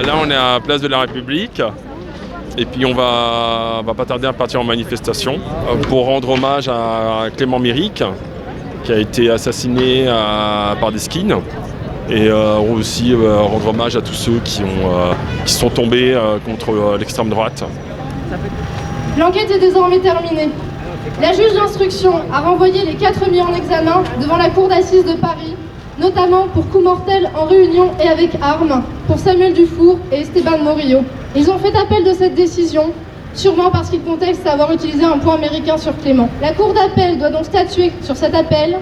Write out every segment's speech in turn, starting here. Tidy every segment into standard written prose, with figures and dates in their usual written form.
Là, on est à la place de la République. Et puis on va pas tarder à partir en manifestation pour rendre hommage à Clément Méric, qui a été assassiné par des skins. Et aussi rendre hommage à tous ceux qui sont tombés contre l'extrême droite. L'enquête est désormais terminée. La juge d'instruction a renvoyé les 4 mis en examen devant la cour d'assises de Paris, notamment pour coups mortels en réunion et avec armes, pour Samuel Dufour et Esteban Morillo. Ils ont fait appel de cette décision, sûrement parce qu'ils contestent avoir utilisé un point américain sur Clément. La cour d'appel doit donc statuer sur cet appel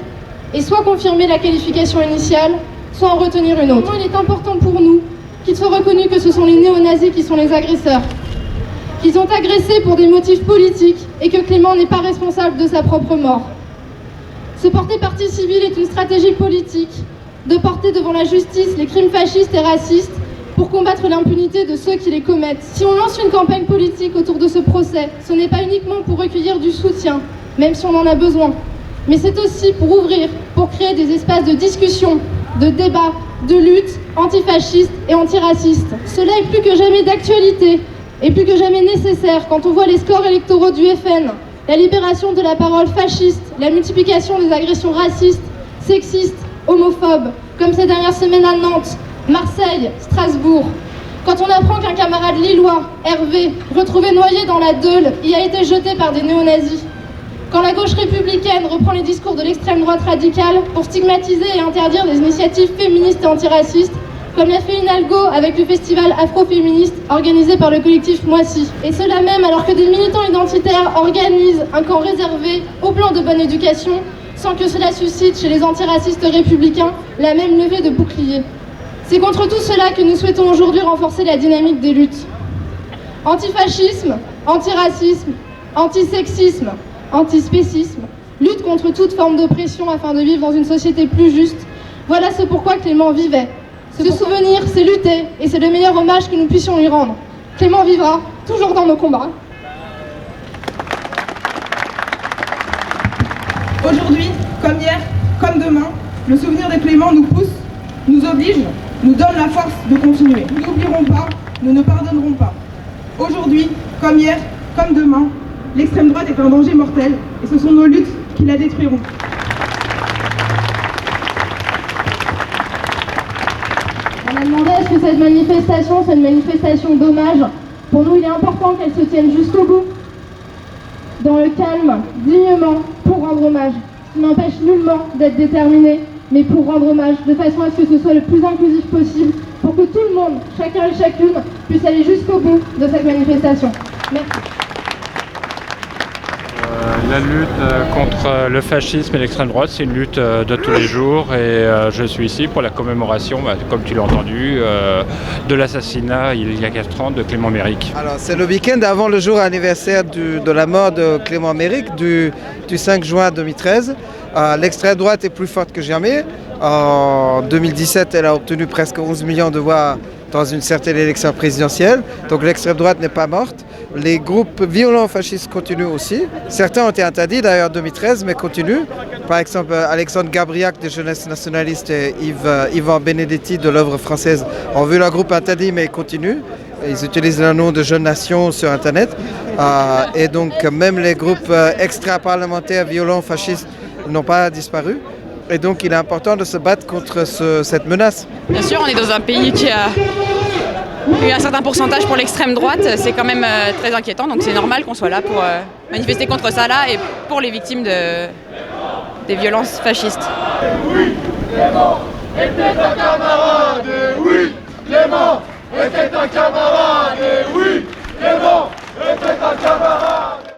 et soit confirmer la qualification initiale, soit en retenir une autre. Il est important pour nous qu'il soit reconnu que ce sont les néo-nazis qui sont les agresseurs, qu'ils ont agressé pour des motifs politiques et que Clément n'est pas responsable de sa propre mort. Se porter partie civile est une stratégie politique de porter devant la justice les crimes fascistes et racistes pour combattre l'impunité de ceux qui les commettent. Si on lance une campagne politique autour de ce procès, ce n'est pas uniquement pour recueillir du soutien, même si on en a besoin, mais c'est aussi pour ouvrir, pour créer des espaces de discussion, de débat, de lutte antifasciste et antiraciste. Cela est plus que jamais d'actualité et plus que jamais nécessaire quand on voit les scores électoraux du FN, la libération de la parole fasciste, la multiplication des agressions racistes, sexistes, homophobes, comme ces dernières semaines à Nantes, Marseille, Strasbourg. Quand on apprend qu'un camarade lillois, Hervé, retrouvé noyé dans la Deule, y a été jeté par des néo-nazis. Quand la gauche républicaine reprend les discours de l'extrême droite radicale pour stigmatiser et interdire des initiatives féministes et antiracistes, comme l'a fait Hidalgo avec le festival afroféministe organisé par le collectif Moissy. Et cela même alors que des militants identitaires organisent un camp réservé au plan de bonne éducation, sans que cela suscite chez les antiracistes républicains la même levée de boucliers. C'est contre tout cela que nous souhaitons aujourd'hui renforcer la dynamique des luttes. Antifascisme, antiracisme, antisexisme, antispécisme, lutte contre toute forme d'oppression afin de vivre dans une société plus juste, voilà ce pourquoi Clément vivait. Se souvenir, c'est lutter, et c'est le meilleur hommage que nous puissions lui rendre. Clément vivra, toujours dans nos combats. Aujourd'hui, comme hier, comme demain, le souvenir de Clément nous pousse, nous oblige, nous donne la force de continuer. Nous n'oublierons pas, nous ne pardonnerons pas. Aujourd'hui, comme hier, comme demain, l'extrême droite est un danger mortel, et ce sont nos luttes qui la détruiront. On a demandé est-ce que cette manifestation, c'est une manifestation d'hommage. Pour nous, il est important qu'elle se tienne jusqu'au bout, dans le calme, dignement, pour rendre hommage. Ce qui n'empêche nullement d'être déterminé, mais pour rendre hommage, de façon à ce que ce soit le plus inclusif possible, pour que tout le monde, chacun et chacune, puisse aller jusqu'au bout de cette manifestation. Merci. La lutte contre le fascisme et l'extrême droite, c'est une lutte de tous les jours et je suis ici pour la commémoration, comme tu l'as entendu, de l'assassinat il y a 4 ans de Clément Méric. Alors c'est le week-end avant le jour anniversaire de la mort de Clément Méric du 5 juin 2013. L'extrême droite est plus forte que jamais. En 2017, elle a obtenu presque 11 millions de voix dans une certaine élection présidentielle. Donc l'extrême droite n'est pas morte. Les groupes violents fascistes continuent aussi. Certains ont été interdits d'ailleurs en 2013, mais continuent. Par exemple, Alexandre Gabriac de Jeunesse Nationaliste et Yvan Benedetti de l'œuvre française ont vu leur groupe interdit, mais ils continuent. Ils utilisent le nom de Jeunes Nations sur Internet. Et donc même les groupes extra-parlementaires violents fascistes n'ont pas disparu. Et donc il est important de se battre contre cette menace. Bien sûr, on est dans un pays qui a eu un certain pourcentage pour l'extrême droite. C'est quand même très inquiétant, donc c'est normal qu'on soit là pour manifester contre ça là et pour les victimes des violences fascistes. Oui, Clément était un camarade. Oui, Clément était un camarade. Oui, Clément était un camarade.